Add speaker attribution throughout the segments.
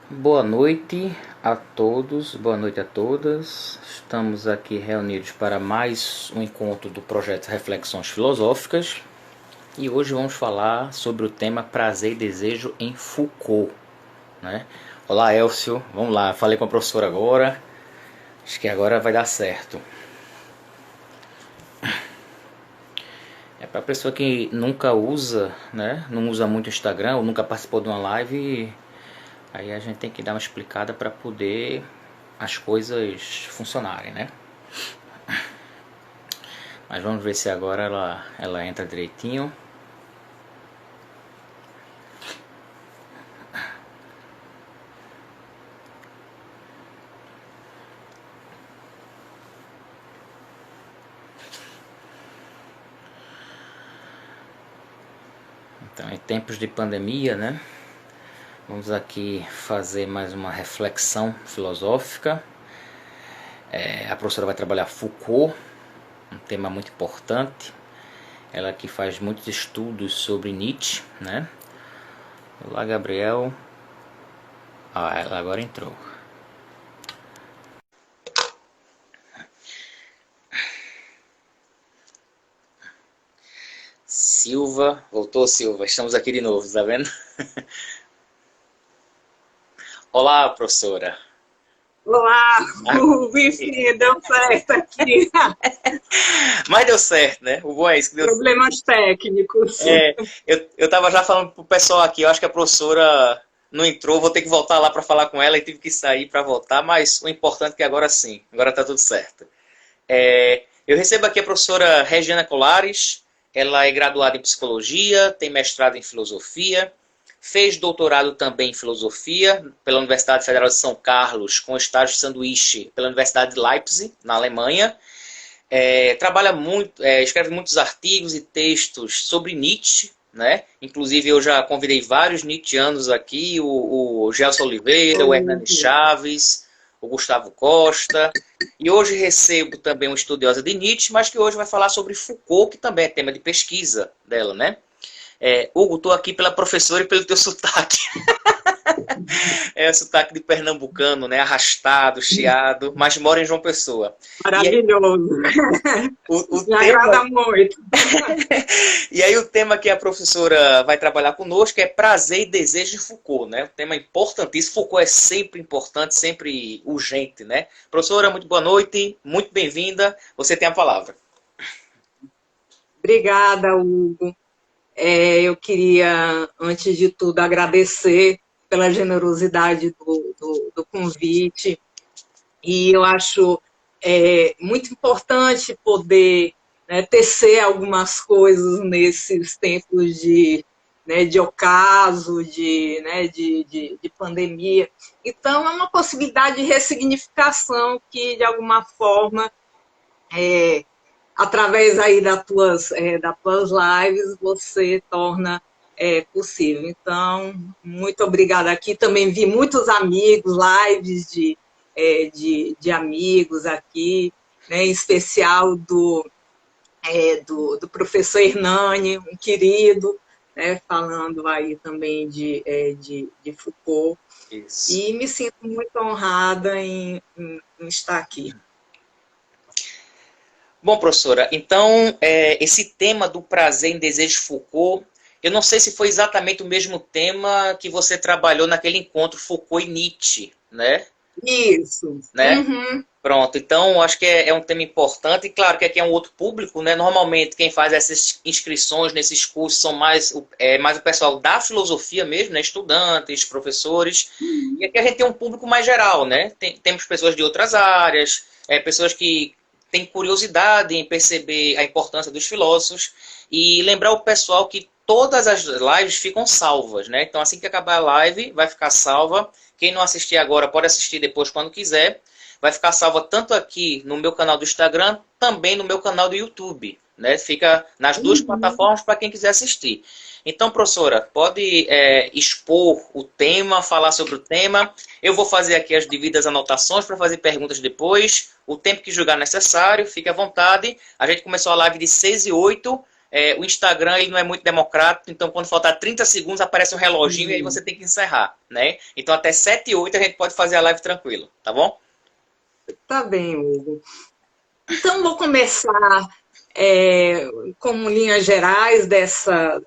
Speaker 1: Boa noite a todos, boa noite a todas. Estamos aqui reunidos para mais um encontro do projeto Reflexões Filosóficas e hoje vamos falar sobre o tema prazer e desejo em Foucault, né? Olá, Elcio, vamos lá, falei com a professora agora, acho que agora vai dar certo. É para a pessoa que nunca usa, né? Não usa muito o Instagram ou nunca participou de uma live. Aí a gente tem que dar uma explicada para poder as coisas funcionarem, né? Mas vamos ver se agora ela entra direitinho. Então, em tempos de pandemia, né? Vamos aqui fazer mais uma reflexão filosófica. A professora vai trabalhar Foucault, um tema muito importante. Ela que faz muitos estudos sobre Nietzsche, né? Olá, Gabriel. Ela agora entrou. Silva, voltou Silva, estamos aqui de novo, tá vendo? Olá, professora.
Speaker 2: Olá, o Wi-Fi deu certo aqui.
Speaker 1: Mas deu certo, né? O bom é isso que deu certo.
Speaker 2: Problemas técnicos.
Speaker 1: Eu tava já falando pro pessoal aqui, eu acho que a professora não entrou, vou ter que voltar lá para falar com ela e tive que sair para voltar, mas o importante é que agora sim, agora tá tudo certo. Eu recebo aqui a professora Regiana Colares, ela é graduada em Psicologia, tem mestrado em Filosofia, fez doutorado também em Filosofia pela Universidade Federal de São Carlos, com estágio de sanduíche pela Universidade de Leipzig, na Alemanha. Trabalha muito, escreve muitos artigos e textos sobre Nietzsche, né? Inclusive eu já convidei vários nietzschianos aqui, o Gelson Oliveira, o Hernani Chaves, o Gustavo Costa, e hoje recebo também uma estudiosa de Nietzsche, mas que hoje vai falar sobre Foucault, que também é tema de pesquisa dela, né? Hugo, estou aqui pela professora e pelo teu sotaque. É o sotaque de pernambucano, né? Arrastado, chiado, mas mora em João Pessoa.
Speaker 2: Maravilhoso.
Speaker 1: O
Speaker 2: Me
Speaker 1: tema...
Speaker 2: agrada muito.
Speaker 1: E aí o tema que a professora vai trabalhar conosco é prazer e desejo de Foucault, né? Um tema importantíssimo. Foucault é sempre importante, sempre urgente, né? Professora, muito boa noite, muito bem-vinda. Você tem a palavra.
Speaker 2: Obrigada, Hugo. Eu queria, antes de tudo, agradecer pela generosidade do convite. E eu acho muito importante poder, né, tecer algumas coisas nesses tempos de ocaso, de pandemia. Então, é uma possibilidade de ressignificação que, de alguma forma, através aí das tuas lives, você torna possível. Então, muito obrigada aqui. Também vi muitos amigos, lives de amigos aqui, né, em especial do professor Hernani, um querido, né, falando aí também de Foucault.
Speaker 1: Isso.
Speaker 2: E me sinto muito honrada em estar aqui.
Speaker 1: Bom, professora, então esse tema do prazer em desejo de Foucault, eu não sei se foi exatamente o mesmo tema que você trabalhou naquele encontro Foucault e Nietzsche, né?
Speaker 2: Isso.
Speaker 1: Né?
Speaker 2: Uhum.
Speaker 1: Pronto, então acho que é um tema importante, e claro que aqui é um outro público, né? Normalmente quem faz essas inscrições nesses cursos são mais o pessoal da filosofia mesmo, né? Estudantes, professores, e aqui a gente tem um público mais geral, né? Temos pessoas de outras áreas, pessoas que têm curiosidade em perceber a importância dos filósofos, e lembrar o pessoal que todas as lives ficam salvas, né? Então assim que acabar a live, vai ficar salva. Quem não assistir agora pode assistir depois quando quiser. Vai ficar salva tanto aqui no meu canal do Instagram, também no meu canal do YouTube, né? Fica nas duas plataformas para quem quiser assistir. Então, professora, pode expor o tema, falar sobre o tema. Eu vou fazer aqui as devidas anotações para fazer perguntas depois. O tempo que julgar necessário, fique à vontade. A gente começou a live de 6 e 8. o Instagram ele não é muito democrático, então quando faltar 30 segundos aparece um reloginho e aí
Speaker 2: Sim.
Speaker 1: você tem que encerrar, né? Então até 7 e 8 a gente pode fazer a live tranquilo, tá bom?
Speaker 2: Tá bem, Hugo. Então, vou começar como linhas gerais dessa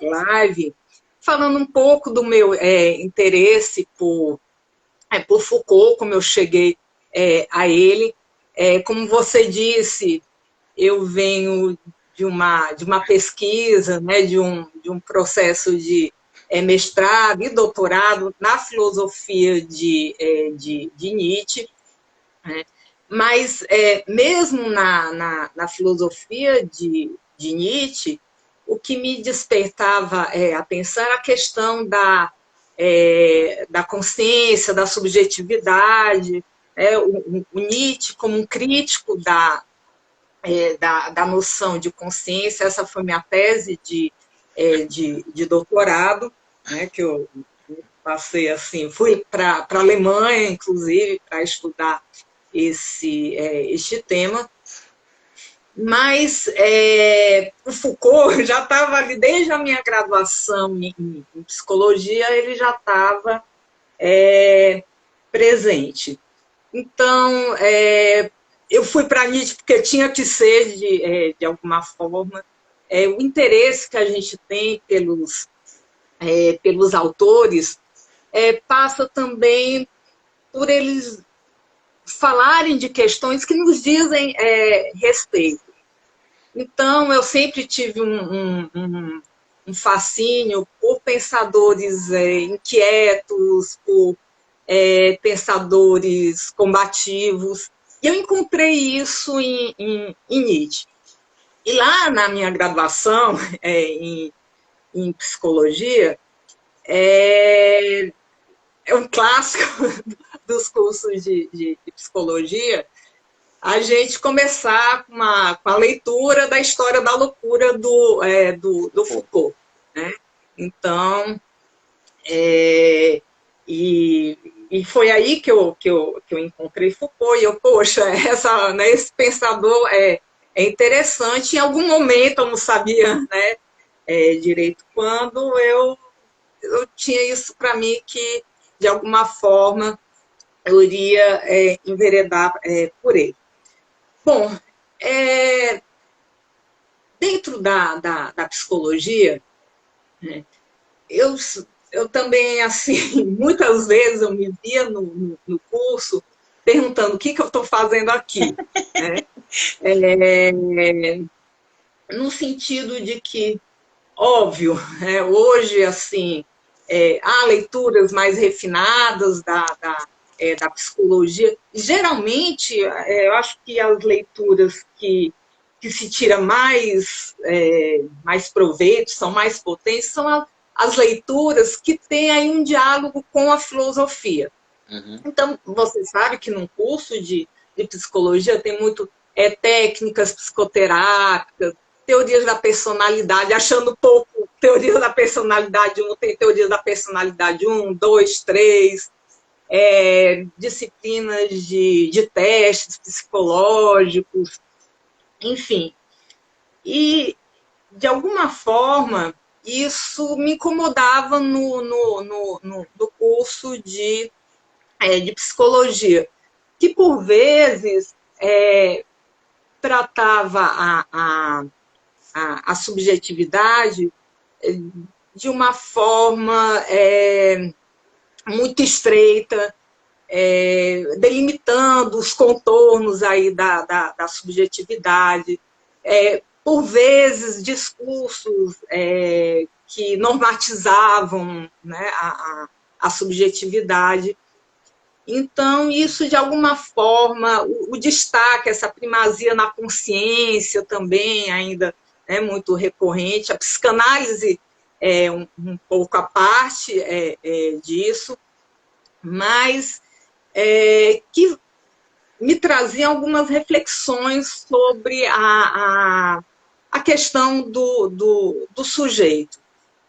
Speaker 2: live, falando um pouco do meu interesse por Foucault, como eu cheguei a ele. Como você disse, eu venho de uma pesquisa, né, de um processo de mestrado e doutorado na filosofia de Nietzsche, né? Mas, mesmo na filosofia de Nietzsche, o que me despertava a pensar era a questão da consciência, da subjetividade, o Nietzsche como um crítico da noção de consciência. Essa foi minha tese de doutorado, né, que eu passei assim, fui para a Alemanha, inclusive, para estudar este tema, mas o Foucault já estava ali desde a minha graduação em psicologia, ele já estava presente. Então, eu fui para Nietzsche porque tinha que ser, de alguma forma, o interesse que a gente tem pelos autores passa também por eles falarem de questões que nos dizem respeito. Então, eu sempre tive um fascínio por pensadores inquietos, por pensadores combativos, e eu encontrei isso em Nietzsche. E lá na minha graduação em psicologia, é um clássico dos cursos de psicologia, a gente começar com a leitura da história da loucura do Foucault, né? Então, e foi aí que eu encontrei Foucault, e eu, poxa, né, esse pensador é interessante. Em algum momento, eu não sabia, né, direito quando, eu tinha isso para mim que, de alguma forma, eu iria enveredar por ele. Bom, dentro da psicologia, né, eu também, assim, muitas vezes eu me via no curso perguntando o que eu estou fazendo aqui, né? No sentido de que, óbvio, hoje, assim, há leituras mais refinadas da psicologia. Geralmente, eu acho que as leituras que se tira mais proveito, são mais potentes, são as leituras que têm aí um diálogo com a filosofia.
Speaker 1: Uhum.
Speaker 2: Então, você sabe que num curso de psicologia tem muito técnicas psicoterápicas, teorias da personalidade, achando pouco teorias da personalidade 1, tem teorias da personalidade 1, 2, 3, disciplinas de testes psicológicos, enfim. E, de alguma forma, isso me incomodava no curso de psicologia, que, por vezes, tratava a subjetividade de uma forma muito estreita, delimitando os contornos aí da subjetividade, por vezes discursos que normatizavam, né, a subjetividade. Então, isso, de alguma forma, o destaque, essa primazia na consciência também ainda é muito recorrente. A psicanálise é um pouco à parte disso, mas que me trazia algumas reflexões sobre a questão do sujeito,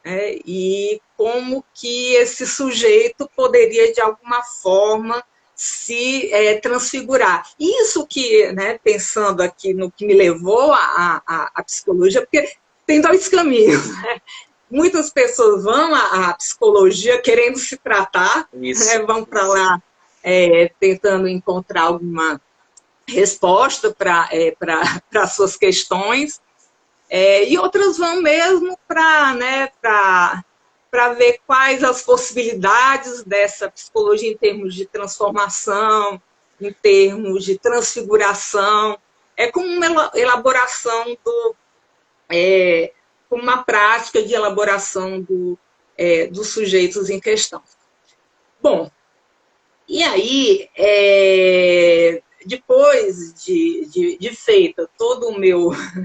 Speaker 2: e como que esse sujeito poderia, de alguma forma, se transfigurar. Isso que, né, pensando aqui no que me levou à psicologia, porque tem dois caminhos, né? Muitas pessoas vão à psicologia querendo se tratar, né, vão para lá tentando encontrar alguma resposta para suas questões, e outras vão mesmo para, né, para ver quais as possibilidades dessa psicologia em termos de transformação, em termos de transfiguração, como uma elaboração como uma prática de elaboração dos sujeitos em questão. Bom, e aí, depois de feita todo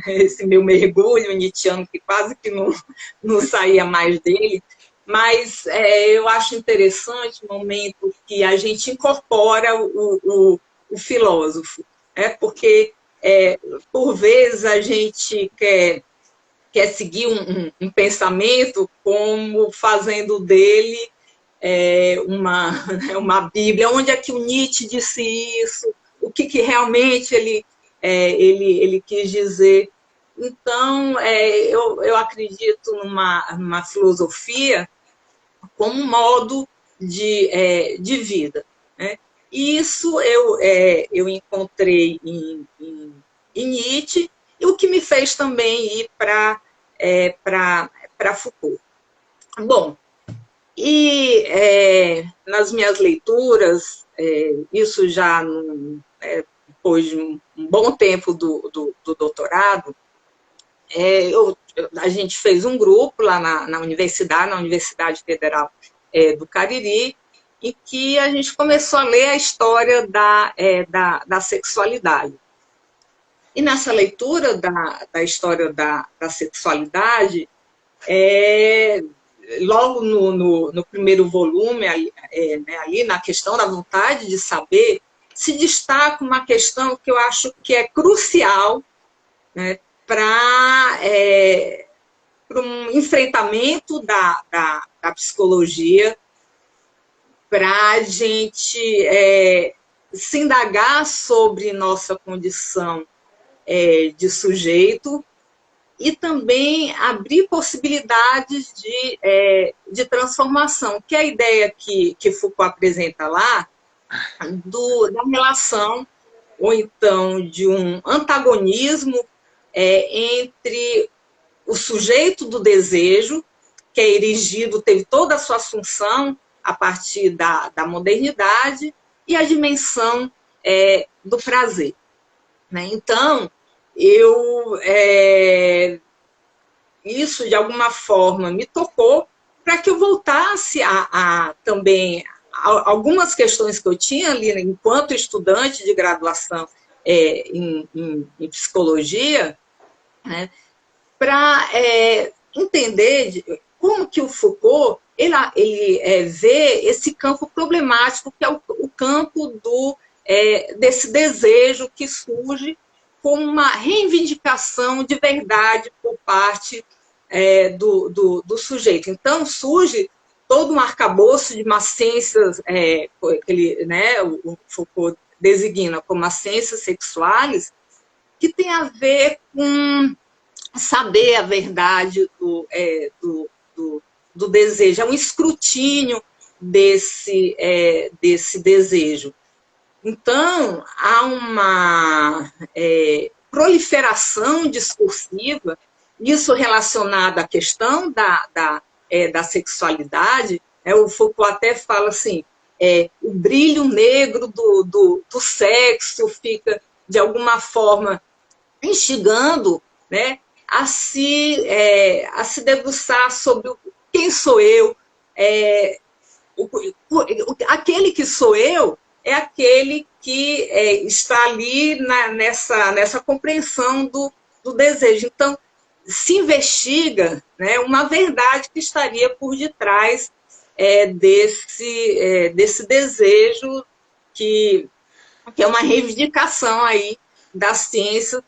Speaker 2: esse meu mergulho nietzschiano, que quase que não saía mais dele, mas eu acho interessante o momento que a gente incorpora o filósofo, porque, por vezes, a gente quer seguir um pensamento como fazendo dele uma Bíblia. Onde é que o Nietzsche disse isso? O que realmente ele quis dizer? Então, eu acredito numa filosofia como um modo de vida, né? E isso eu encontrei em Nietzsche, e o que me fez também ir para Foucault. Bom, e nas minhas leituras, isso já depois de um bom tempo do doutorado, a gente fez um grupo lá na Universidade Federal do Cariri, em que a gente começou a ler a história da sexualidade. E nessa leitura da história da sexualidade, logo no primeiro volume, ali na questão da vontade de saber, se destaca uma questão que eu acho que é crucial, né, para um enfrentamento da psicologia, para a gente se indagar sobre nossa condição de sujeito e também abrir possibilidades de transformação, que é a ideia que Foucault apresenta lá, da relação, ou então de um antagonismo entre o sujeito do desejo, que é erigido, teve toda a sua assunção a partir da modernidade, e a dimensão do prazer. Né? Então, isso, de alguma forma, me tocou para que eu voltasse também algumas questões que eu tinha ali enquanto estudante de graduação em psicologia, né, para entender como que o Foucault ele vê esse campo problemático, que é o campo desse desejo que surge como uma reivindicação de verdade por parte do sujeito. Então, surge todo um arcabouço de umas ciências, o Foucault designa como as ciências sexuais, que tem a ver com saber a verdade do desejo, é um escrutínio desse desejo. Então, há uma proliferação discursiva, isso relacionado à questão da sexualidade. O Foucault até fala assim, o brilho negro do sexo fica, de alguma forma, instigando, né, a se debruçar sobre quem sou eu. Aquele que sou eu é aquele que está ali nessa compreensão do desejo. Então, se investiga, né, uma verdade que estaria por detrás desse desejo, que é uma reivindicação aí das ciências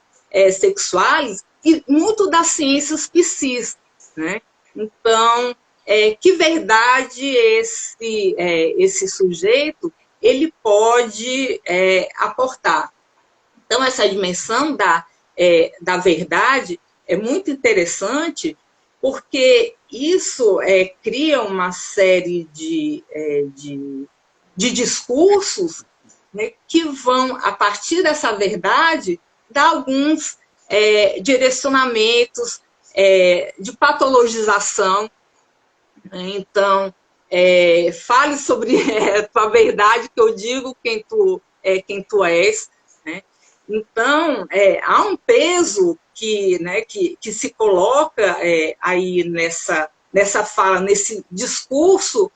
Speaker 2: sexuais e muito das ciências psíquicas, né? Então, que verdade esse sujeito ele pode aportar. Então, essa dimensão da verdade é muito interessante, porque isso cria uma série de discursos, né, que vão, a partir dessa verdade, dar alguns direcionamentos de patologização. Então, fale sobre a tua verdade, que eu digo quem tu és. Né? Então, há um peso que se coloca aí nessa fala, nesse discurso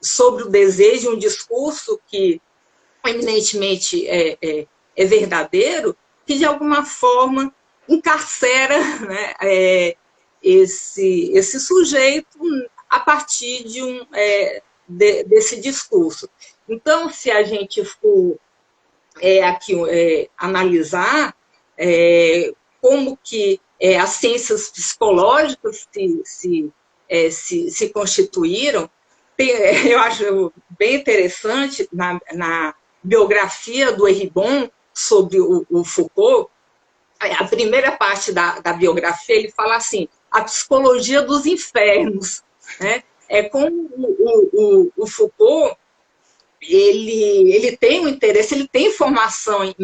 Speaker 2: sobre o desejo, um discurso que eminentemente é verdadeiro, que de alguma forma encarcera, né, esse sujeito a partir desse discurso. Então, se a gente for aqui analisar como que as ciências psicológicas se constituíram, eu acho bem interessante, na biografia do Eribon sobre o Foucault, a primeira parte da biografia, ele fala assim, a psicologia dos infernos. Né? Como o Foucault, ele tem um interesse, ele tem formação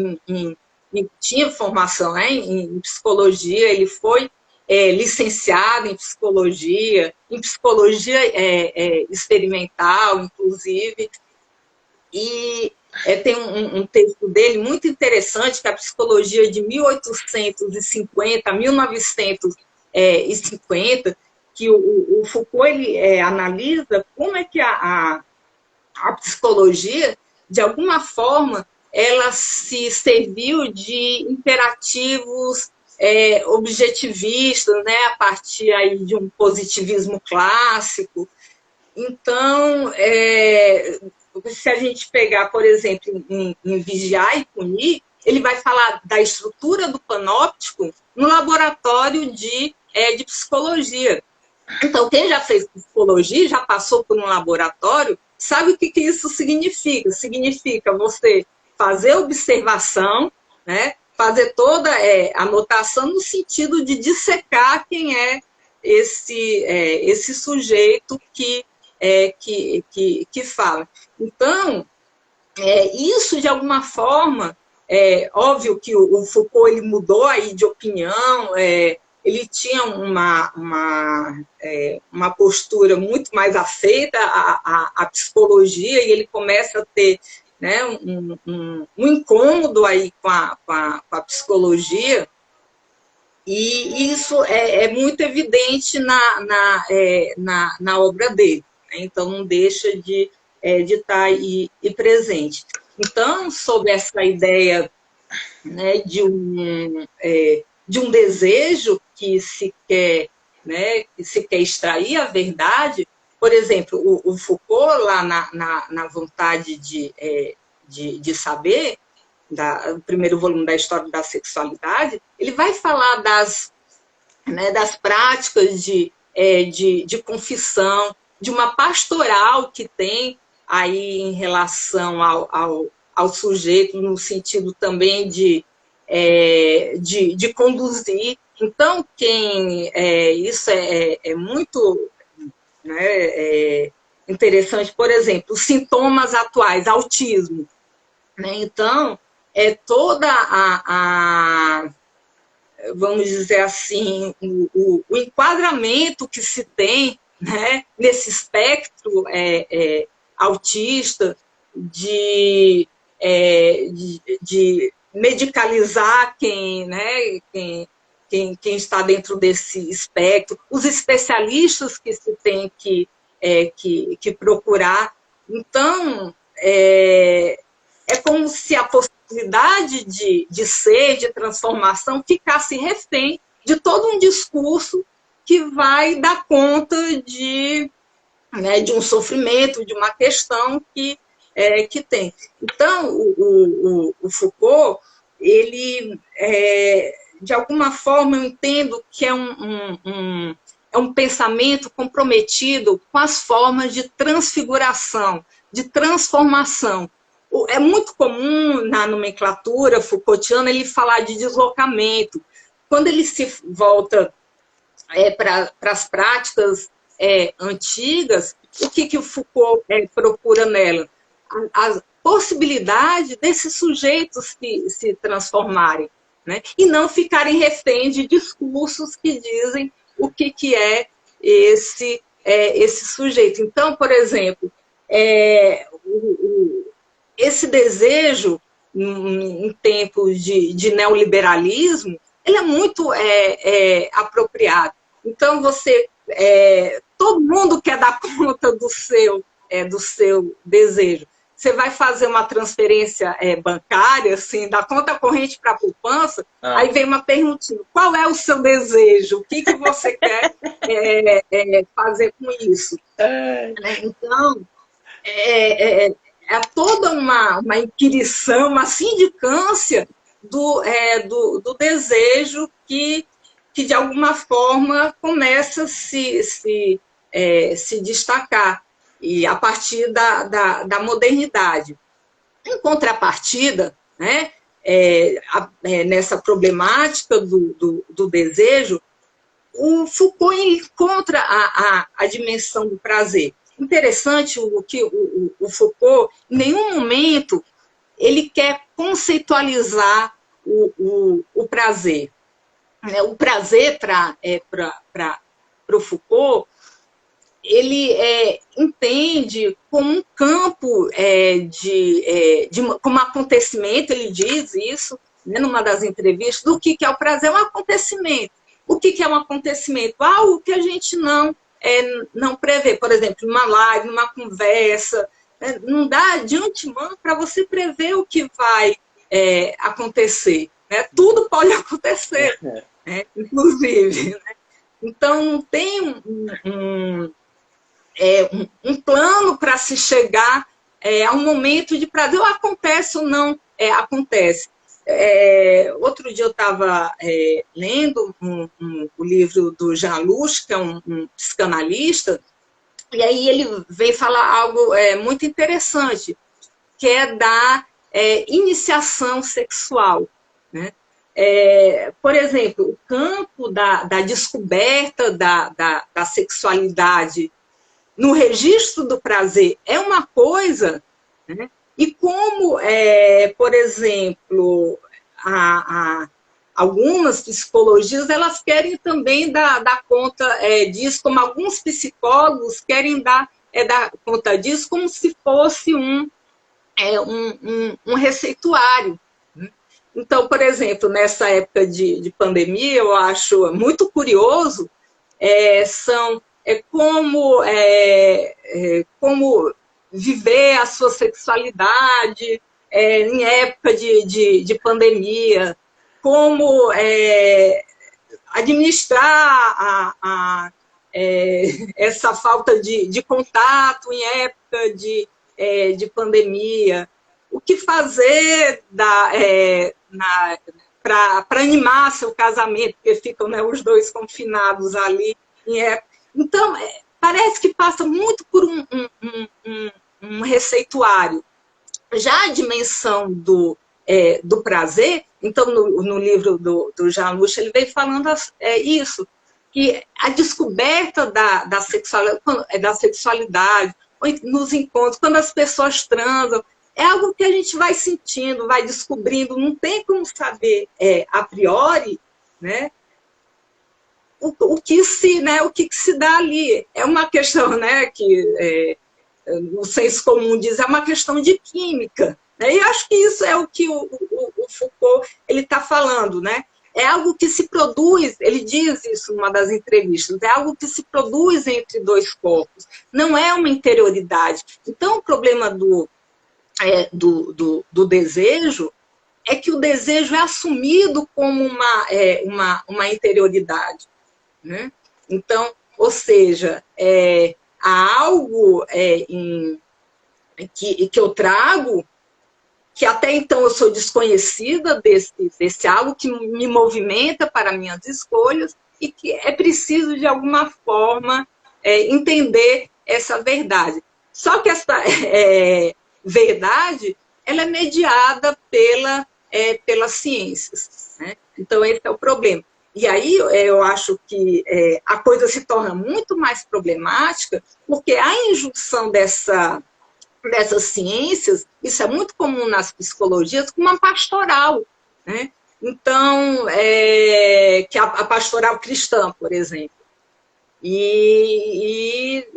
Speaker 2: tinha formação, né, em psicologia, ele foi licenciado em psicologia experimental, inclusive, e tem um texto dele muito interessante, que é a psicologia de 1850 a 1950, que o Foucault ele, analisa como é que a psicologia, de alguma forma, ela se serviu de imperativos objetivistas, né, a partir aí de um positivismo clássico. Então, se a gente pegar, por exemplo, em Vigiar e Punir, ele vai falar da estrutura do panóptico no laboratório de psicologia. Então, quem já fez psicologia, já passou por um laboratório, sabe o que isso significa? Significa você fazer observação, né? Fazer toda anotação no sentido de dissecar quem é esse sujeito que fala. Então, isso, de alguma forma, óbvio que o Foucault ele mudou aí de opinião, ele tinha uma postura muito mais afeita à psicologia, e ele começa a ter, né, um incômodo aí com a psicologia, e isso é muito evidente na obra dele. Né? Então, não deixa de estar aí presente. Então, sobre essa ideia, né, de um desejo que se quer extrair a verdade, por exemplo, o Foucault, lá na vontade de saber, o primeiro volume da História da Sexualidade, ele vai falar das práticas de confissão, de uma pastoral que tem aí em relação ao sujeito, no sentido também de conduzir. Então, isso é muito, né, interessante. Por exemplo, os sintomas atuais, autismo. Né? Então, toda vamos dizer assim, o enquadramento que se tem, né, nesse espectro autista de medicalizar quem está dentro desse espectro, os especialistas que se tem que procurar. Então, é como se a possibilidade de ser, de transformação, ficasse refém de todo um discurso que vai dar conta de um sofrimento, de uma questão que tem. Então, o Foucault, ele, de alguma forma, eu entendo que é um pensamento comprometido com as formas de transfiguração, de transformação. É muito comum na nomenclatura Foucaultiana ele falar de deslocamento. Quando ele se volta para as práticas antigas, o que o Foucault procura nela? A possibilidade desses sujeitos se transformarem, né? E não ficarem reféns de discursos que dizem o que é esse sujeito. Então, por exemplo, esse desejo, em tempos de neoliberalismo, ele é muito apropriado. Então, todo mundo quer dar conta do seu desejo. Você vai fazer uma transferência bancária, assim, da conta corrente para a poupança, aí vem uma perguntinha, qual é o seu desejo? O que você quer fazer com isso? Então, é toda uma inquirição, uma sindicância do desejo que de alguma forma começa a se destacar, e a partir da modernidade. Em contrapartida, né, nessa problemática do desejo, o Foucault encontra a dimensão do prazer. Interessante que o Foucault, em nenhum momento, ele quer conceitualizar o prazer. O prazer para o Foucault, ele entende como um campo como acontecimento, ele diz isso, né, numa das entrevistas, do que é o prazer. É um acontecimento. O que é um acontecimento? Algo que a gente não prevê. Por exemplo, numa live, numa conversa, né, não dá de antemão para você prever o que vai acontecer. Né? Tudo pode acontecer, né, inclusive. Né? Então, não tem um plano para se chegar a um momento de prazer. Ou acontece ou não acontece. Outro dia eu estava lendo o livro do Jean Luch, que é um psicanalista, e aí ele vem falar algo muito interessante, que é da iniciação sexual. Né? Por exemplo, o campo da descoberta da sexualidade no registro do prazer é uma coisa, né? E como, por exemplo, algumas psicologias, elas querem também dar conta disso, como alguns psicólogos querem dar conta disso, como se fosse um receituário. Né? Então, por exemplo, nessa época de pandemia, eu acho muito curioso, como viver a sua sexualidade em época de pandemia, como administrar essa falta de contato em época de pandemia, o que fazer para animar seu casamento, porque ficam, né, os dois confinados ali em época. Então, parece que passa muito por um receituário. Já a dimensão do prazer, então, no livro do Jean Luch, ele vem falando isso, que a descoberta da sexualidade, nos encontros, quando as pessoas transam, é algo que a gente vai sentindo, vai descobrindo, não tem como saber a priori, né? O que se dá ali. É uma questão, né, que o senso comum diz, é uma questão de química. Né? E acho que isso é o que o Foucault está falando. Né? É algo que se produz, ele diz isso numa das entrevistas, é algo que se produz entre dois corpos, não é uma interioridade. Então, o problema do desejo é que o desejo é assumido como uma interioridade. Né? Então, ou seja, há algo que eu trago, que até então eu sou desconhecida desse algo que me movimenta para minhas escolhas e que é preciso, de alguma forma, entender essa verdade. Só que essa verdade, ela é mediada pelas ciências, né? Então, esse é o problema. E aí eu acho que a coisa se torna muito mais problemática, porque a injunção dessas ciências, isso é muito comum nas psicologias, com uma pastoral, né? Então, que a pastoral cristã, por exemplo. E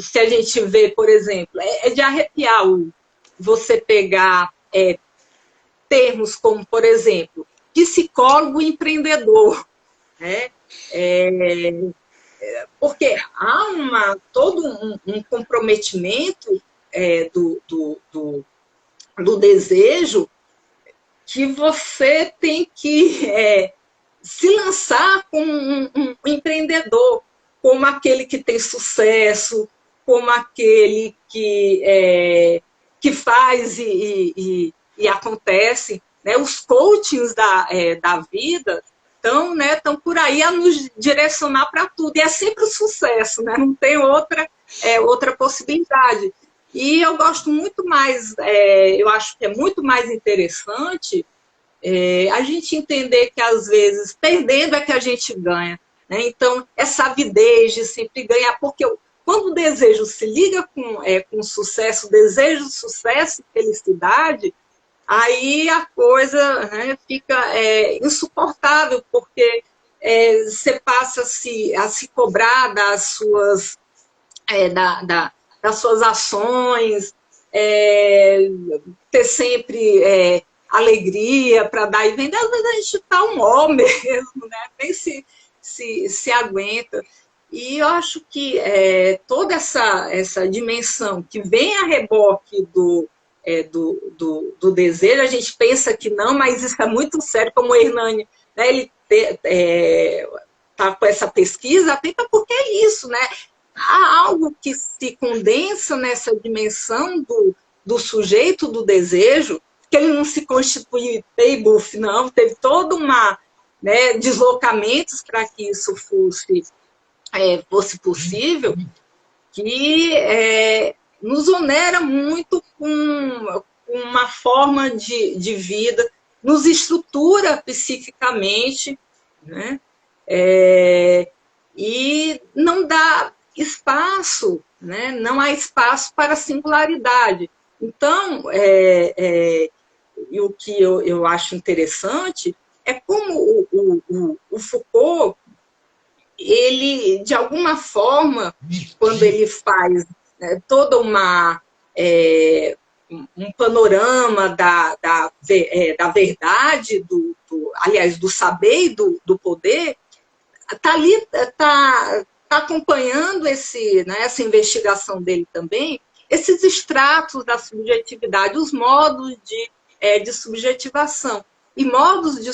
Speaker 2: se a gente vê, por exemplo, é de arrepiar você pegar termos como, por exemplo, psicólogo empreendedor, né? Porque há todo um comprometimento do desejo que você tem que se lançar como um empreendedor, como aquele que tem sucesso, como aquele que faz e acontece. Né? Os coachings da vida estão por aí a nos direcionar para tudo. E é sempre o sucesso, né? Não tem outra possibilidade. E eu gosto muito mais, eu acho que é muito mais interessante a gente entender que, às vezes, perdendo é que a gente ganha. Né? Então, essa avidez de sempre ganhar, porque quando o desejo se liga com sucesso, o desejo de sucesso e felicidade, aí a coisa, né, fica insuportável, porque você passa a se cobrar das suas ações, ter sempre alegria para dar e vender. Às vezes a gente está um ó mesmo, né? Nem se aguenta. E eu acho que toda essa dimensão que vem a reboque do desejo, a gente pensa que não, mas isso é muito sério, como o Hernani, né, ele está com essa pesquisa, atenta porque é isso, né? Há algo que se condensa nessa dimensão do sujeito, do desejo, que ele não se constitui paybuff, não, teve toda uma deslocamentos para que isso fosse possível, que nos onera muito com uma forma de vida, nos estrutura psiquicamente, né? E não dá espaço, né? Não há espaço para a singularidade. Então, e o que eu acho interessante é como o Foucault, ele, de alguma forma, quando ele faz toda um panorama da verdade, aliás, do saber e do poder, está acompanhando essa investigação dele também, esses extratos da subjetividade, os modos de subjetivação, e modos de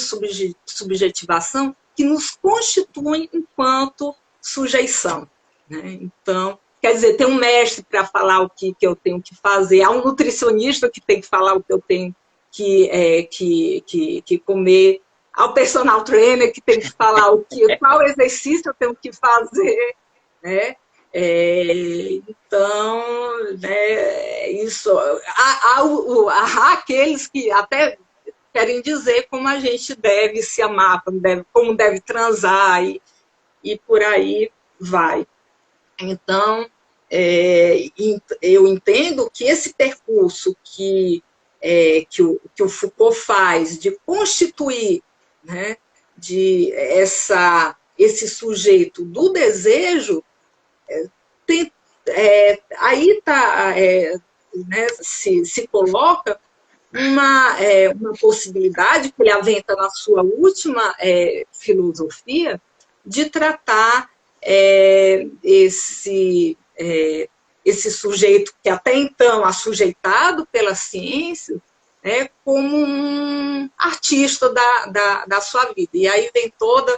Speaker 2: subjetivação que nos constituem enquanto sujeição. Né? Então, quer dizer, tem um mestre para falar o que eu tenho que fazer, há um nutricionista que tem que falar o que eu tenho que comer, há o personal trainer que tem que falar qual exercício eu tenho que fazer, né? Então, né, isso, há aqueles que até querem dizer como a gente deve se amar, como deve transar e por aí vai. Então, eu entendo que esse percurso que o Foucault faz de constituir, né, esse sujeito do desejo, aí né, se coloca uma possibilidade que ele aventa na sua última filosofia de tratar esse sujeito que até então assujeitado pela ciência, né, como um artista da sua vida. E aí vem todo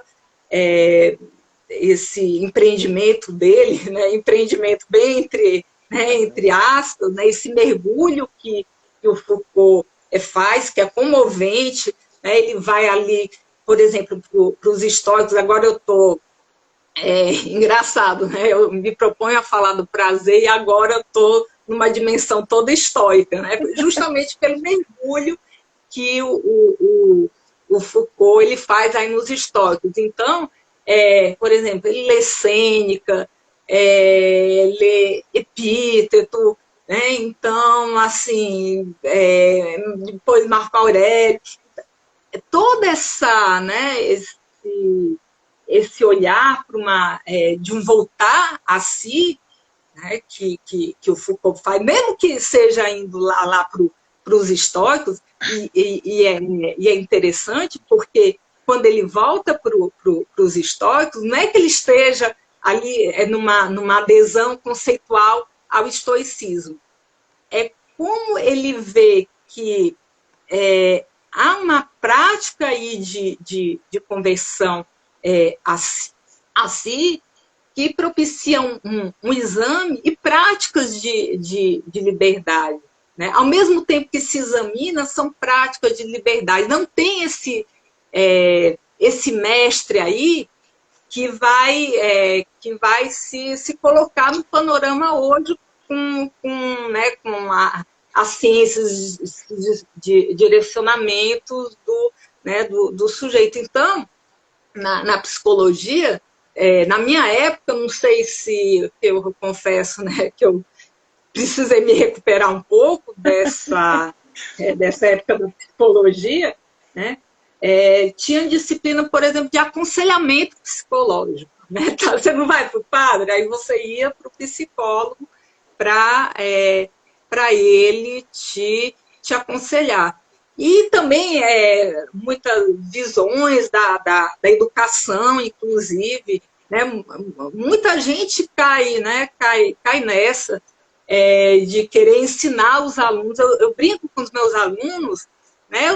Speaker 2: esse empreendimento dele, né, empreendimento bem entre aspas, né, esse mergulho que o Foucault faz, que é comovente, né, ele vai ali, por exemplo, para os estoicos. Agora eu estou engraçado, né? Eu me proponho a falar do prazer e agora eu estou numa dimensão toda estoica, né? Justamente pelo mergulho que o Foucault ele faz aí nos estoicos. Então, por exemplo, ele lê Sêneca, lê Epíteto, né? Então, assim, depois Marco Aurélio, toda essa, né, esse olhar para de um voltar a si, né, que o Foucault faz, mesmo que seja indo lá para os estoicos, e é interessante porque quando ele volta para os estoicos, não é que ele esteja ali numa adesão conceitual ao estoicismo, é como ele vê que há uma prática aí de conversão a si que propicia um exame e práticas de liberdade. Né? Ao mesmo tempo que se examina, são práticas de liberdade. Não tem esse mestre aí que vai se colocar no panorama hoje com as ciências de direcionamentos do sujeito. Então, na psicologia, na minha época, não sei se eu confesso, né, que eu precisei me recuperar um pouco dessa época da psicologia, né? Tinha disciplina, por exemplo, de aconselhamento psicológico. Né? Então, você não vai para o padre, aí você ia para o psicólogo para ele te aconselhar. E também muitas visões da educação, inclusive, né? Muita gente cai nessa de querer ensinar os alunos. Eu brinco com os meus alunos, né?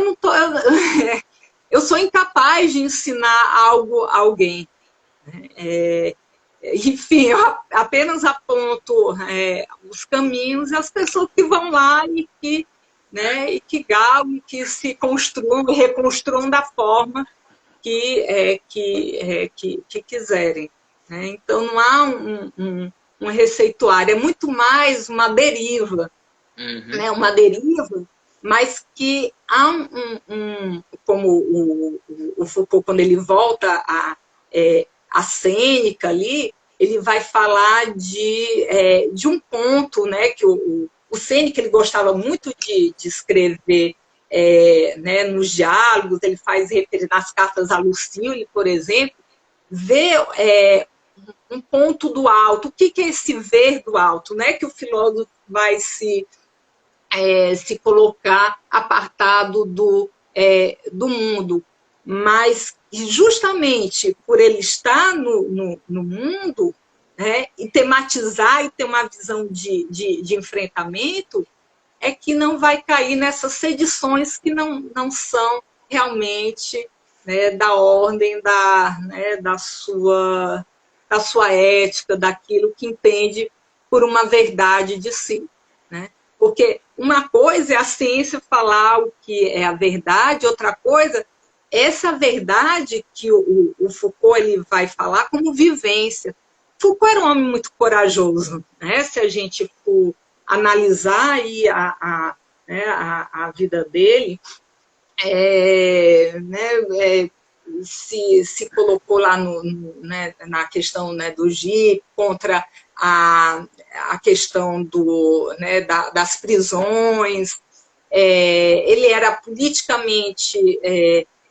Speaker 2: Eu sou incapaz de ensinar algo a alguém. Enfim, eu apenas aponto os caminhos e as pessoas que vão lá e que galgam, que se construam e reconstruam da forma que quiserem. Né? Então, não há um receituário, é muito mais uma deriva, né? Uma deriva, mas que há como o Foucault, quando ele volta a Sêneca ali, ele vai falar de um ponto, né, que o Sêneca ele gostava muito de escrever né, nos diálogos, ele faz referência nas cartas a Lucílio, por exemplo, vê um ponto do alto. O que é esse ver do alto? Né, que o filósofo vai se colocar apartado do mundo, mas justamente por ele estar no mundo, né, e tematizar e ter uma visão de enfrentamento, é que não vai cair nessas sedições que não são realmente, né, da ordem da sua ética, daquilo que entende por uma verdade de si. Né? Porque uma coisa é a ciência falar o que é a verdade, outra coisa essa verdade que o Foucault ele vai falar como vivência. Foucault era um homem muito corajoso, né? Se a gente for analisar aí a vida dele, se colocou lá na questão, né, do GIP, contra a questão das prisões. Ele era politicamente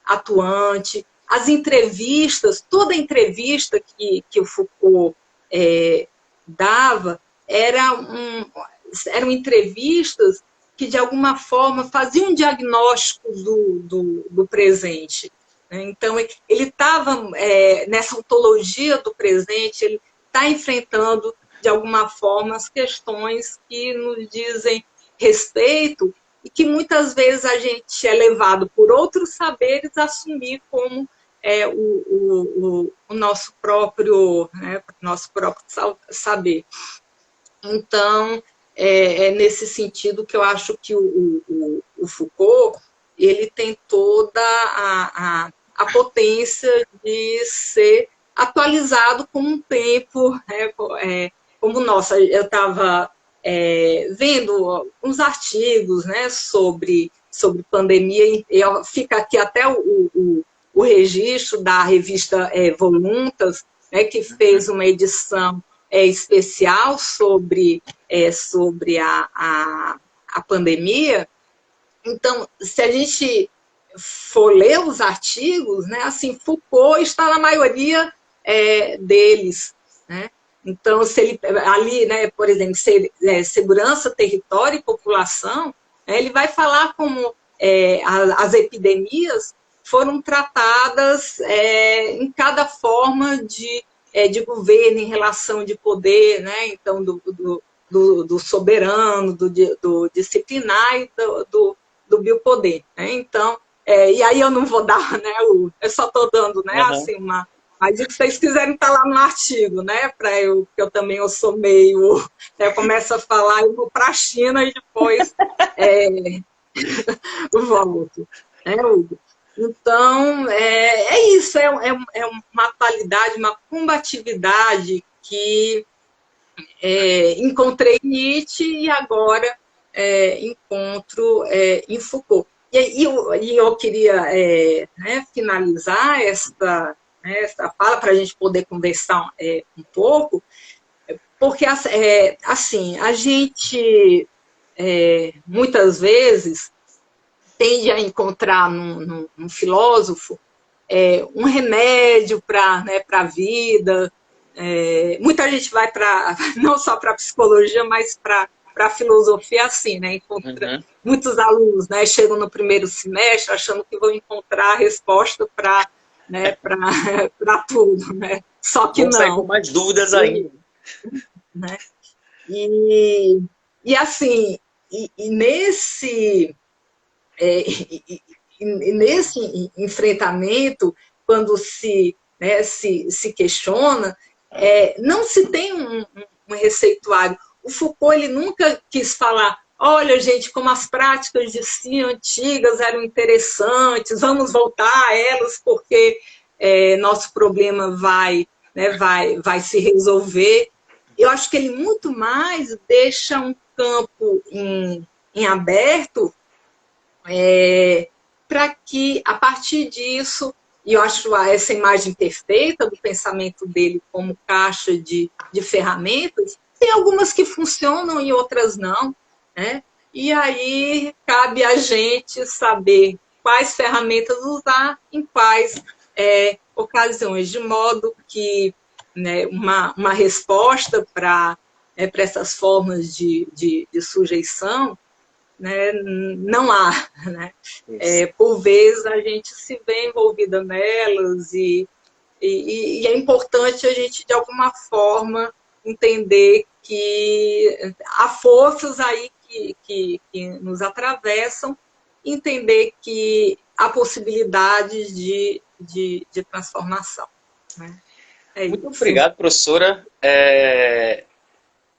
Speaker 2: atuante. As entrevistas, toda entrevista que o Foucault dava eram entrevistas que, de alguma forma, faziam um diagnóstico do presente. Então, ele estava nessa ontologia do presente, ele está enfrentando, de alguma forma, as questões que nos dizem respeito e que muitas vezes a gente é levado por outros saberes a assumir como o nosso próprio saber. Então, é nesse sentido que eu acho que o Foucault ele tem toda a potência de ser atualizado com um tempo como o nosso. Eu estava vendo uns artigos, né, sobre pandemia, fica aqui até o registro da revista Voluntas, né, que fez uma edição especial sobre a pandemia. Então, se a gente for ler os artigos, né, assim, Foucault está na maioria deles, né? Então, se ele ali, né, por exemplo, segurança, território e população, né, ele vai falar como as epidemias foram tratadas em cada forma de governo, em relação de poder, né? Então, do soberano, do disciplinar e do biopoder, né? Então, e aí eu não vou dar, né, eu só estou dando, né, assim, mas se vocês quiserem estar lá no artigo, né, porque eu também sou meio, eu começo a falar, eu vou para a China e depois volto, né, Hugo? Então, isso, é uma atualidade, uma combatividade que encontrei em Nietzsche e agora encontro em Foucault. E eu queria né, finalizar esta fala para a gente poder conversar um pouco, porque assim, a gente muitas vezes tende a encontrar num filósofo um remédio para a vida. Muita gente vai não só para a psicologia, mas para a filosofia assim, né? Muitos alunos, né, chegam no primeiro semestre achando que vão encontrar a resposta para tudo, né? Só que
Speaker 1: vão sair com
Speaker 2: não.
Speaker 1: mais dúvidas ainda.
Speaker 2: Né? E assim, nesse enfrentamento, quando né, se questiona, não se tem um receituário. O Foucault ele nunca quis falar, olha, gente, como as práticas de si antigas eram interessantes, vamos voltar a elas, porque nosso problema vai se resolver. Eu acho que ele muito mais deixa um campo em aberto para que, a partir disso, e eu acho essa imagem perfeita do pensamento dele como caixa de ferramentas, tem algumas que funcionam e outras não, né? E aí cabe a gente saber quais ferramentas usar em quais ocasiões, de modo que, né, uma resposta para essas formas de sujeição, né, não há, né? Por vezes a gente se vê envolvida nelas e é importante a gente, de alguma forma, entender que há forças aí que nos atravessam, entender que há possibilidades de transformação. Né?
Speaker 1: Muito obrigado, professora.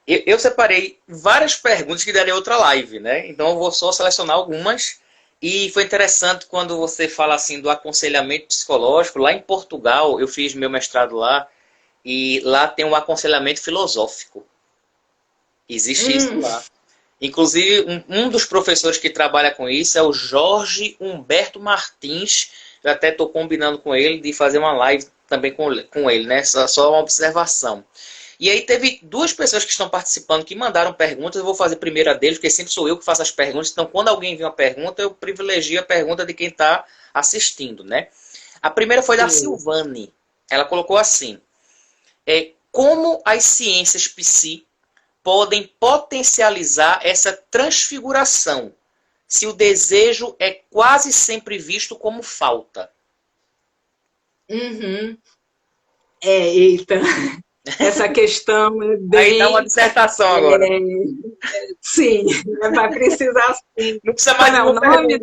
Speaker 1: Eu separei várias perguntas que daria outra live, né? Então eu vou só selecionar algumas. E foi interessante quando você fala assim do aconselhamento psicológico. Lá em Portugal, eu fiz meu mestrado lá, e lá tem um aconselhamento filosófico. Existe isso lá. Inclusive, um dos professores que trabalha com isso é o Jorge Humberto Martins. Eu até estou combinando com ele de fazer uma live também com ele, né? Só uma observação. E aí teve duas pessoas que estão participando que mandaram perguntas. Eu vou fazer primeiro a deles, porque sempre sou eu que faço as perguntas. Então, quando alguém envia uma pergunta, eu privilegio a pergunta de quem está assistindo, né? A primeira foi da Silvane. Ela colocou assim: como as ciências psi podem potencializar essa transfiguração, se o desejo é quase sempre visto como falta?
Speaker 2: Eita, essa questão é bem...
Speaker 1: Aí dá uma dissertação agora.
Speaker 2: Sim, vai precisar sim.
Speaker 1: Não precisa mais de
Speaker 2: o nome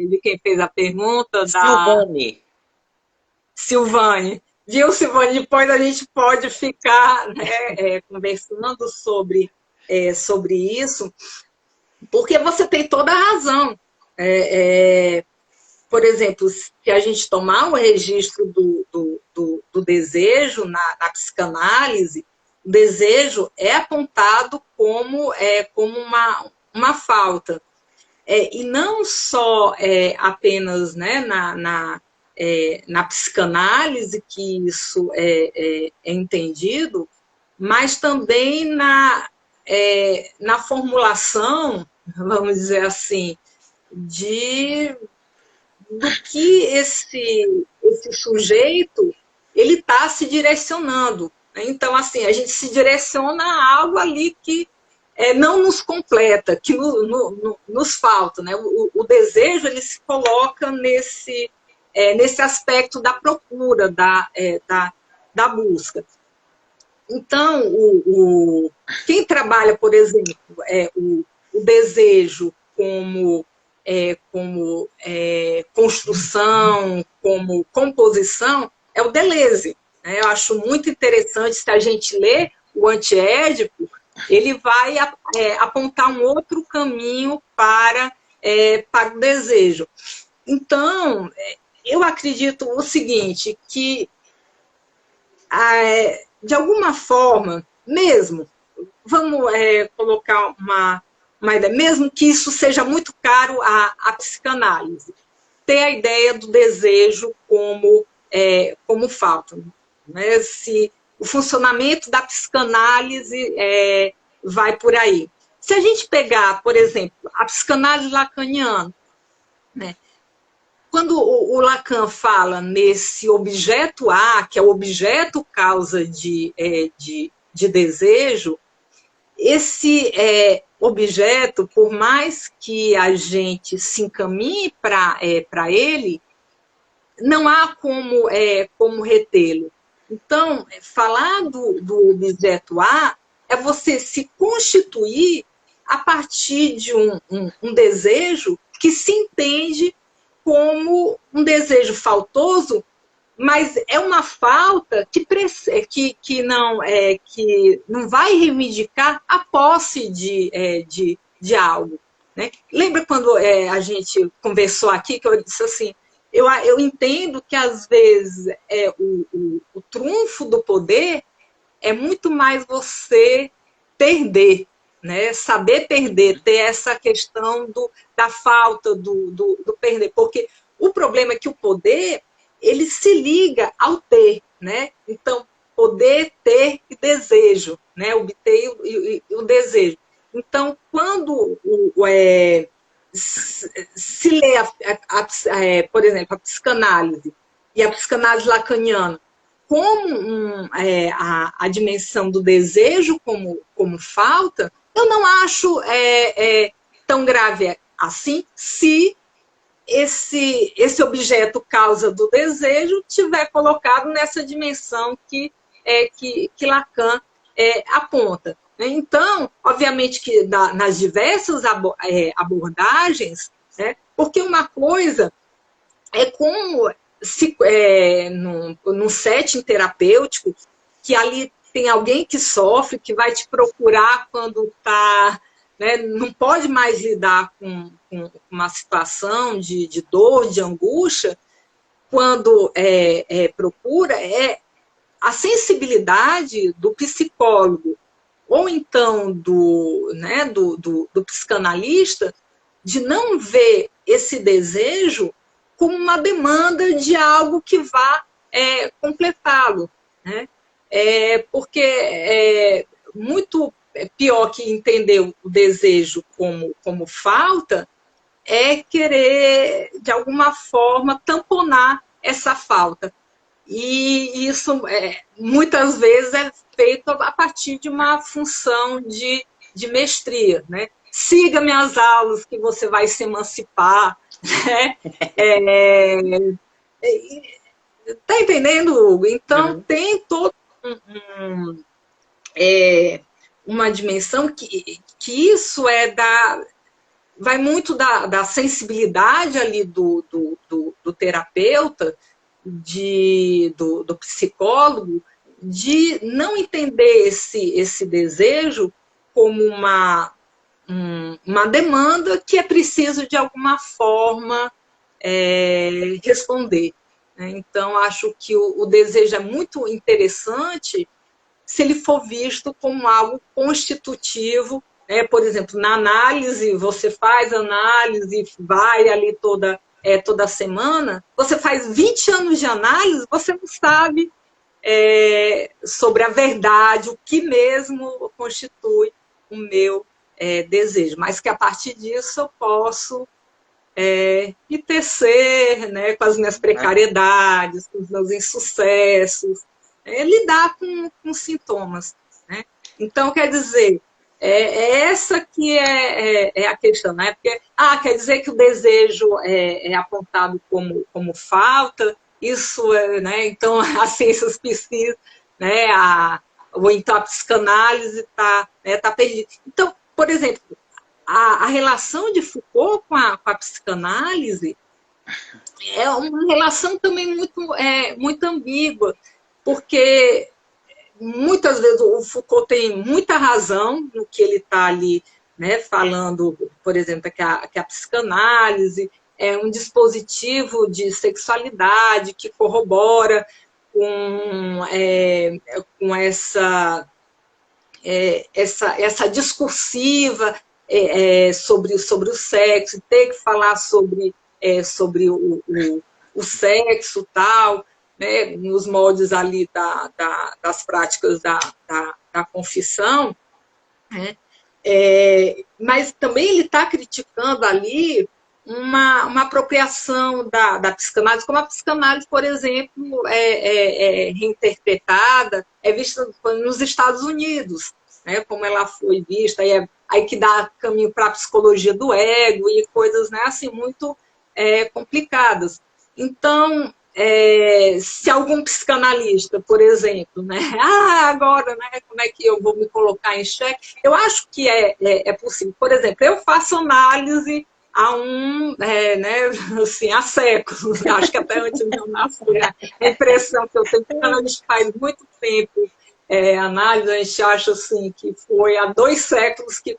Speaker 2: de quem fez a pergunta? Silvane. Viu, Silvane? Depois a gente pode ficar, né, conversando sobre isso, porque você tem toda a razão. Por exemplo, se a gente tomar o registro do desejo na psicanálise, desejo é apontado como, como uma falta. E não só apenas, né, na psicanálise que isso é entendido, mas também na formulação, vamos dizer assim, do que esse sujeito ele está se direcionando. Então, assim, a gente se direciona a algo ali que não nos completa, que nos falta. Né? O desejo ele se coloca nesse aspecto da procura, da busca. Então, quem trabalha, por exemplo, o desejo como construção, como composição, é o Deleuze. Né? Eu acho muito interessante, se a gente lê o Antiédipo, ele vai apontar um outro caminho para o desejo. Então, eu acredito o seguinte, que de alguma forma, mesmo, vamos colocar uma ideia, mesmo que isso seja muito caro à psicanálise, ter a ideia do desejo como falta. Né? Se o funcionamento da psicanálise vai por aí. Se a gente pegar, por exemplo, a psicanálise lacaniana, né? Quando o Lacan fala nesse objeto A, que é o objeto causa de desejo, esse objeto, por mais que a gente se encaminhe para ele, não há como retê-lo. Então, falar do objeto A é você se constituir a partir de um desejo que se entende como um desejo faltoso, mas é uma falta que não vai reivindicar a posse de algo. Né? Lembra quando a gente conversou aqui, que eu disse assim, eu entendo que, às vezes, o trunfo do poder é muito mais você perder, né? Saber perder, ter essa questão da falta, do perder. Porque o problema é que o poder ele se liga ao ter. Né? Então, poder, ter e desejo, né? Obter e o desejo. Então, quando se lê, por exemplo, a psicanálise e a psicanálise lacaniana como a dimensão do desejo como falta, eu não acho tão grave assim, se esse objeto causa do desejo tiver colocado nessa dimensão que Lacan aponta. Então, obviamente que nas diversas abordagens, né, porque uma coisa é como num setting terapêutico, que ali tem alguém que sofre, que vai te procurar quando está, né, não pode mais lidar com uma situação de dor, de angústia, quando procura, a sensibilidade do psicólogo, ou então do psicanalista, de não ver esse desejo como uma demanda de algo que vá completá-lo. Né? Porque muito pior que entender o desejo como falta é querer, de alguma forma, tamponar essa falta. E isso, muitas vezes, é feito a partir de uma função de mestria. Né? Siga minhas aulas que você vai se emancipar. Né? Tá entendendo, Hugo? Então, tem todo uma dimensão que isso vai muito da sensibilidade ali do terapeuta, do psicólogo, de não entender esse desejo como uma demanda que é preciso, de alguma forma, responder. Então, acho que o desejo é muito interessante se ele for visto como algo constitutivo, né? Por exemplo, na análise, você faz análise, vai ali toda semana, você faz 20 anos de análise, você não sabe sobre a verdade, o que mesmo constitui o meu desejo, mas que a partir disso eu posso me tecer, né, com as minhas precariedades, com os meus insucessos, lidar com sintomas. Né? Então, quer dizer, essa que é a questão, né? Porque, quer dizer que o desejo é apontado como falta, isso né? Então, as ciências psíquicas, né, ou então a psicanálise está tá perdida. Então, por exemplo, a relação de Foucault com a psicanálise é uma relação também muito ambígua, porque muitas vezes o Foucault tem muita razão no que ele está ali, né, falando, por exemplo, que a psicanálise é um dispositivo de sexualidade que corrobora com essa discursiva sobre o sexo, ter que falar sobre o sexo tal, né, nos moldes ali das práticas da confissão, né, mas também ele está criticando ali uma apropriação da psicanálise, como a psicanálise, por exemplo, reinterpretada, vista nos Estados Unidos, né, como ela foi vista, aí que dá caminho para a psicologia do ego e coisas, né, assim, muito complicadas. Então, se algum psicanalista, por exemplo, né, agora, né, como é que eu vou me colocar em xeque? Eu acho que é possível. Por exemplo, eu faço análise né, assim, há séculos, acho que até antes de eu nascer, a impressão que eu tenho, quando a gente faz muito tempo análise, a gente acha assim, que foi há 2 séculos que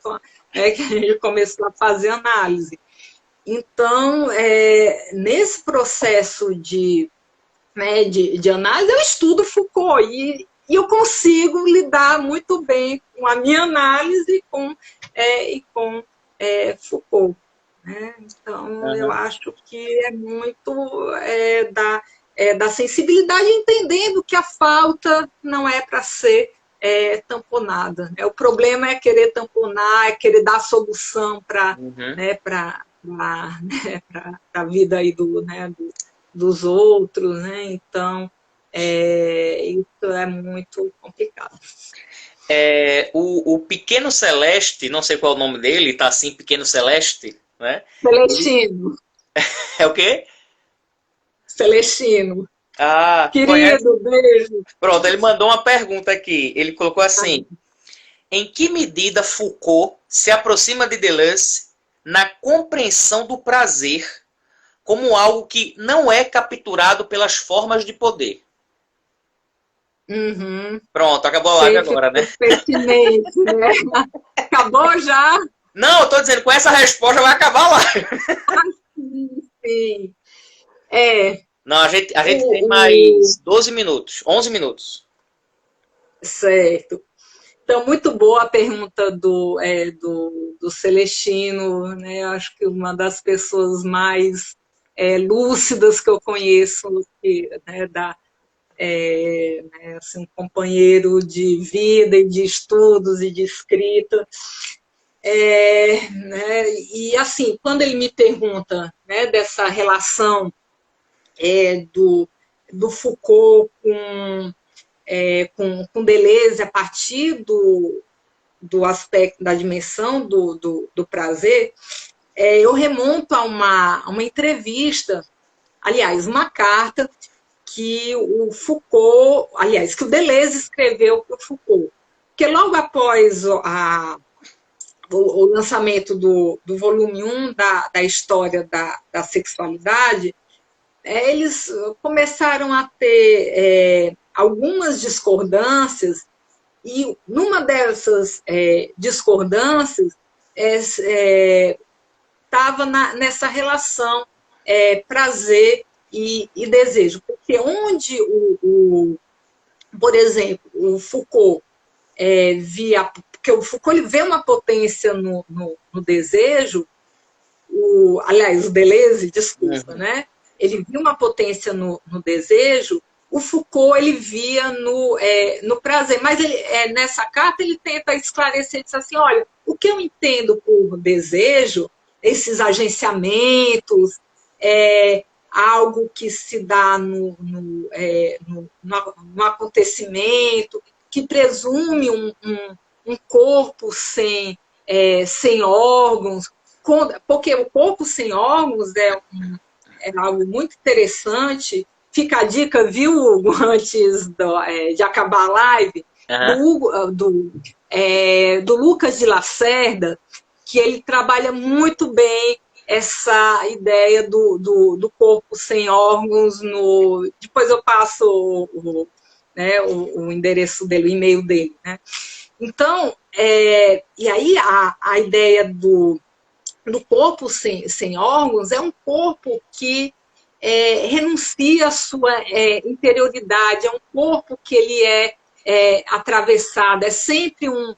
Speaker 2: a gente começou a fazer análise. Então, nesse processo de análise, eu estudo Foucault e eu consigo lidar muito bem com a minha análise e com Foucault. Né? Então, eu acho que é muito da sensibilidade, entendendo que a falta não é para ser tamponada. O problema é querer tamponar, é querer dar solução para a vida aí dos outros. Né? Então, isso é muito complicado.
Speaker 1: O Pequeno Celeste, não sei qual é o nome dele, tá assim, Pequeno Celeste, né?
Speaker 2: Celestino.
Speaker 1: É o quê?
Speaker 2: Celestino.
Speaker 1: Querido,
Speaker 2: beijo.
Speaker 1: Pronto, ele mandou uma pergunta aqui. Ele colocou assim: em que medida Foucault se aproxima de Deleuze na compreensão do prazer como algo que não é capturado pelas formas de poder? Pronto, acabou a live agora, né?
Speaker 2: Pertinente, né? Acabou já?
Speaker 1: Não, eu tô dizendo, com essa resposta vai acabar a live.
Speaker 2: Sim.
Speaker 1: Não, a gente tem mais 12 minutos, 11 minutos.
Speaker 2: Certo. Então, muito boa a pergunta do Celestino, né? Acho que uma das pessoas mais lúcidas que eu conheço, né, assim, um companheiro de vida e de estudos e de escrita. Né, e assim, quando ele me pergunta, né, dessa relação do Foucault com Deleuze a partir do aspecto da dimensão do prazer, eu remonto a uma entrevista, aliás, uma carta que o Foucault, aliás, que o Deleuze escreveu para o Foucault, porque logo após o lançamento do volume 1 da história da sexualidade, eles começaram a ter algumas discordâncias, e numa dessas discordâncias estava nessa relação prazer e desejo, porque onde por exemplo, o Foucault porque o Foucault ele vê uma potência no desejo, aliás, o Deleuze, desculpa, né? Ele viu uma potência no desejo, o Foucault ele via no prazer, mas nessa carta ele tenta esclarecer, diz assim, olha, o que eu entendo por desejo, esses agenciamentos, algo que se dá no acontecimento, que presume um corpo sem órgãos, porque o corpo sem órgãos é algo muito interessante. Fica a dica, viu, Hugo, antes de acabar a live, do Lucas de Lacerda, que ele trabalha muito bem essa ideia do corpo sem órgãos. Depois eu passo o endereço dele, o e-mail dele. Né? Então, e aí a ideia do corpo sem órgãos é um corpo que renuncia à sua interioridade, é um corpo que ele é atravessado, é sempre um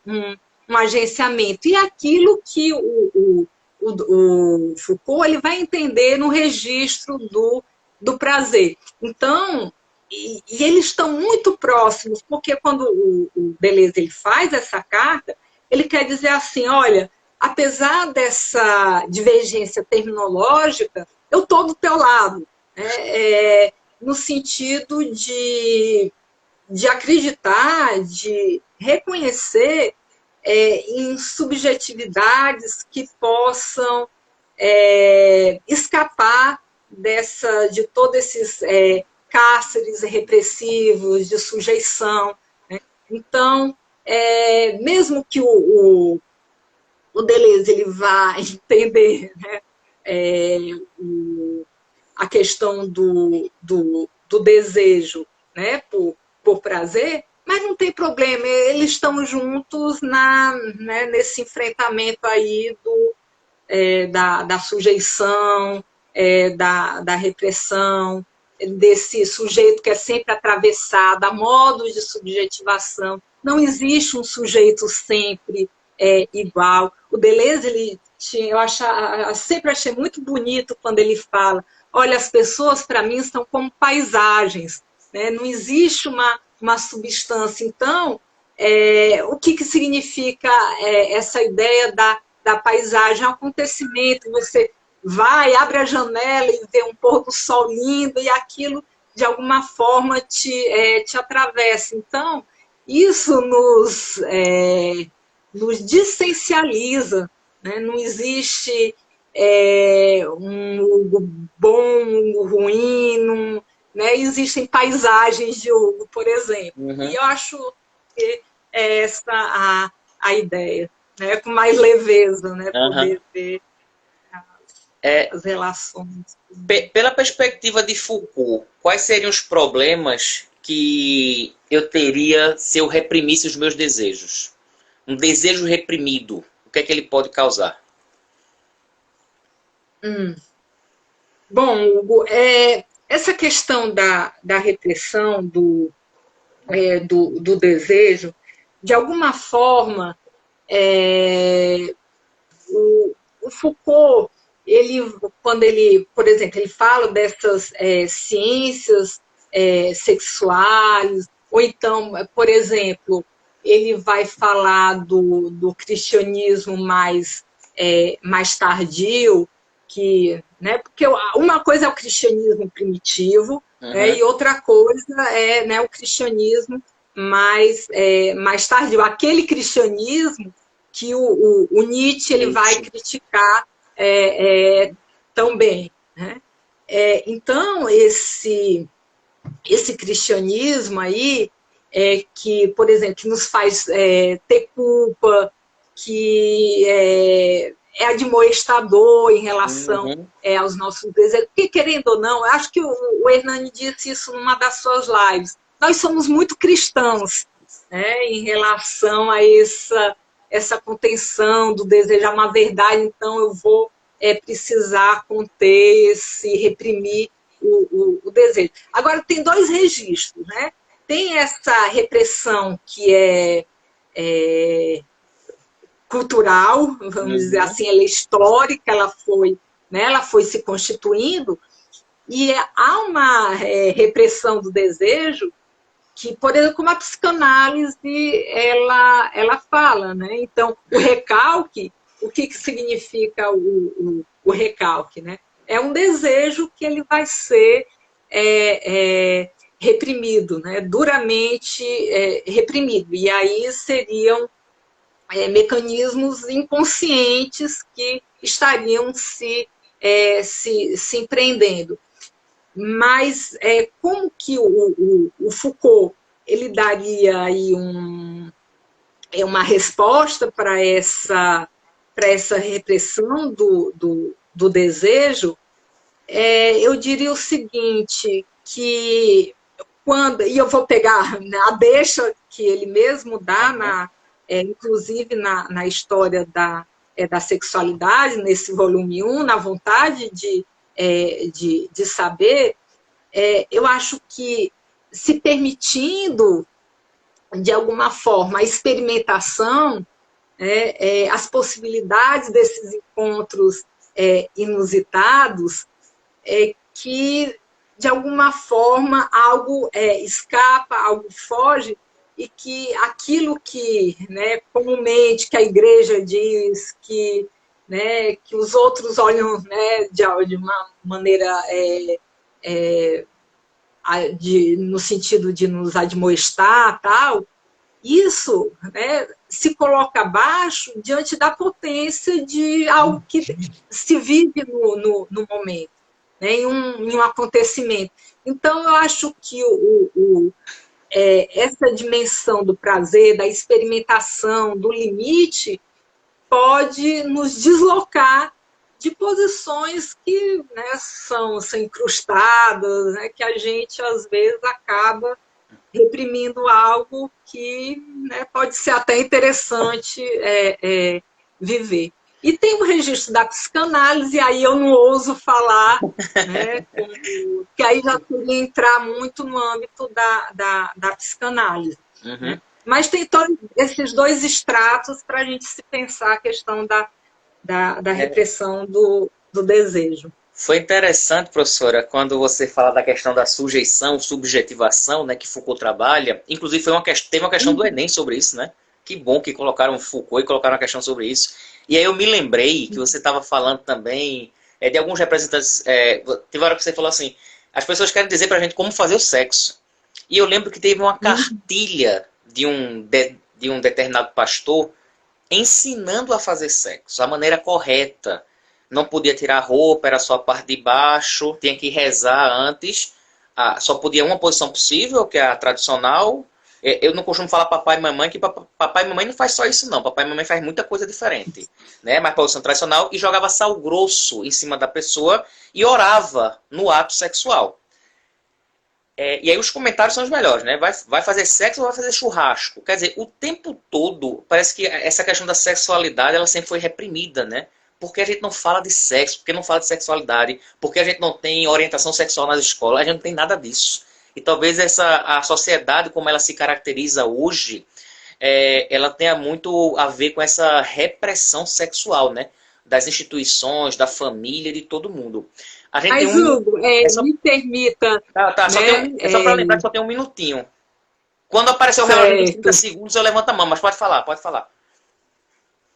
Speaker 2: agenciamento. E aquilo que o Foucault ele vai entender no registro do prazer. Então, e eles estão muito próximos, porque quando o Deleuze ele faz essa carta, ele quer dizer assim, olha, apesar dessa divergência terminológica, eu estou do teu lado, né? No sentido de acreditar, de reconhecer em subjetividades que possam escapar de todos esses cárceres repressivos, de sujeição. Né? Então, mesmo que o Deleuze ele vá entender, né, a questão do desejo, né, por prazer, mas não tem problema, eles estão juntos né, nesse enfrentamento aí da sujeição, da repressão, desse sujeito que é sempre atravessado, a modos de subjetivação. Não existe um sujeito sempre igual. O Deleuze, eu sempre achei muito bonito quando ele fala, olha, as pessoas para mim são como paisagens, né? Não existe uma substância. Então, o que significa essa ideia da paisagem? É um acontecimento, você vai, abre a janela e vê um pôr do sol lindo e aquilo, de alguma forma, te atravessa. Então, isso nos dissencializa, né? Não existe um bom, um ruim, né? Existem paisagens de Hugo, por exemplo. Uhum. E eu acho que é essa a ideia, né? Com mais leveza, né? Poder ver as relações.
Speaker 1: Pela perspectiva de Foucault, quais seriam os problemas que eu teria se eu reprimisse os meus desejos? Um desejo reprimido, o que é que ele pode causar?
Speaker 2: Bom, Hugo, essa questão da repressão do desejo, de alguma forma, o Foucault, quando ele, por exemplo, ele fala dessas ciências sexuais, ou então, por exemplo, ele vai falar do cristianismo mais tardio, né, porque uma coisa é o cristianismo primitivo, e outra coisa é, né, o cristianismo mais tardio. Aquele cristianismo que o Nietzsche ele vai criticar também. Né? Então, esse cristianismo aí, que, por exemplo, que nos faz ter culpa, que é admoestador em relação aos nossos desejos, porque, querendo ou não, acho que o Hernani disse isso numa das suas lives, nós somos muito cristãos, né, em relação a essa contenção do desejo, uma verdade, então eu vou precisar conter, reprimir o desejo. Agora, tem dois registros, né? tem essa repressão que é cultural, vamos dizer assim, ela é histórica, ela foi se constituindo, e há uma repressão do desejo que, por exemplo, como a psicanálise ela fala, né? Então, o recalque, o que significa o recalque, né? É um desejo que ele vai ser reprimido, né? Duramente reprimido. E aí seriam mecanismos inconscientes que estariam se empreendendo. Mas como que o Foucault ele daria aí uma resposta para essa repressão do desejo? Eu diria o seguinte, que e eu vou pegar a deixa que ele mesmo dá, inclusive na história da sexualidade, nesse volume 1, na vontade de saber, eu acho que se permitindo, de alguma forma, a experimentação, as possibilidades desses encontros inusitados, que, de alguma forma, algo escapa, algo foge, e que aquilo que, né, comumente, que a igreja diz, que os outros olham, né, de uma maneira no sentido de nos admoestar, tal, isso, né, se coloca abaixo diante da potência de algo que se vive no momento, né, em um acontecimento. Então, eu acho que essa dimensão do prazer, da experimentação, do limite, pode nos deslocar de posições que, né, são incrustadas, né, que a gente, às vezes, acaba reprimindo algo que, né, pode ser até interessante viver. E tem o registro da psicanálise, aí eu não ouso falar, né, que aí já poderia entrar muito no âmbito da psicanálise.
Speaker 1: Uhum.
Speaker 2: Né? Mas tem todos esses dois estratos para a gente se pensar a questão da repressão do desejo.
Speaker 1: Foi interessante, professora, quando você fala da questão da sujeição, subjetivação, né, que Foucault trabalha. Inclusive, teve uma questão do Enem sobre isso, né? Que bom que colocaram Foucault e colocaram uma questão sobre isso. E aí eu me lembrei que você estava falando também de alguns representantes. Teve hora que você falou assim: as pessoas querem dizer pra gente como fazer o sexo. E eu lembro que teve uma cartilha de um determinado pastor ensinando a fazer sexo, a maneira correta. Não podia tirar a roupa, era só a parte de baixo, tinha que rezar antes. Só podia uma posição possível, que é a tradicional. Eu não costumo falar papai e mamãe, que papai e mamãe não faz só isso não. Papai e mamãe faz muita coisa diferente. Né? Mas posição tradicional, e jogava sal grosso em cima da pessoa e orava no ato sexual. E aí os comentários são os melhores, né? Vai fazer sexo ou vai fazer churrasco? Quer dizer, o tempo todo, parece que essa questão da sexualidade, ela sempre foi reprimida, né? Porque a gente não fala de sexo, porque não fala de sexualidade, porque a gente não tem orientação sexual nas escolas, a gente não tem nada disso. E talvez a sociedade, como ela se caracteriza hoje, ela tenha muito a ver com essa repressão sexual, né? Das instituições, da família, de todo mundo. A gente
Speaker 2: Mas, Hugo, me permita...
Speaker 1: Tá,
Speaker 2: né,
Speaker 1: só para lembrar que só tem um minutinho. Quando aparecer o relógio de 30 segundos, eu levanto a mão, mas pode falar, pode falar.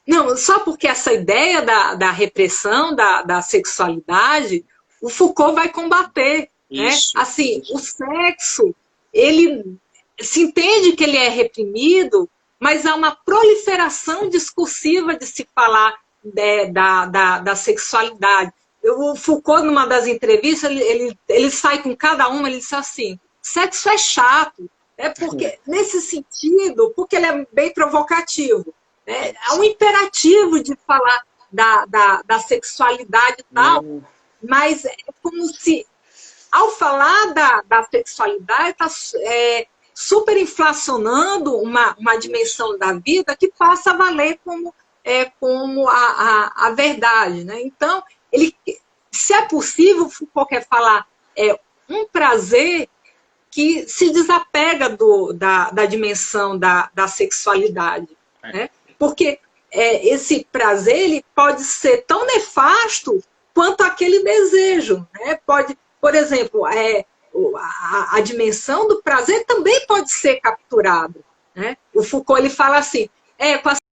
Speaker 2: Não, só porque essa ideia da repressão da sexualidade, o Foucault vai combater.
Speaker 1: Isso.
Speaker 2: Né? Assim, o sexo, ele se entende que ele é reprimido, mas há uma proliferação discursiva de se falar da sexualidade. O Foucault, numa das entrevistas, ele sai com cada uma, ele diz assim, sexo é chato, porque, nesse sentido, porque ele é bem provocativo. Há um imperativo de falar da sexualidade e tal, mas é como se, ao falar da sexualidade, está superinflacionando uma dimensão da vida que passa a valer como a verdade. Né? Então, se é possível, Foucault quer falar um prazer que se desapega da dimensão da sexualidade. Né? Porque esse prazer ele pode ser tão nefasto quanto aquele desejo. Né? Pode, por exemplo, a dimensão do prazer também pode ser capturada. Né? O Foucault ele fala assim, com a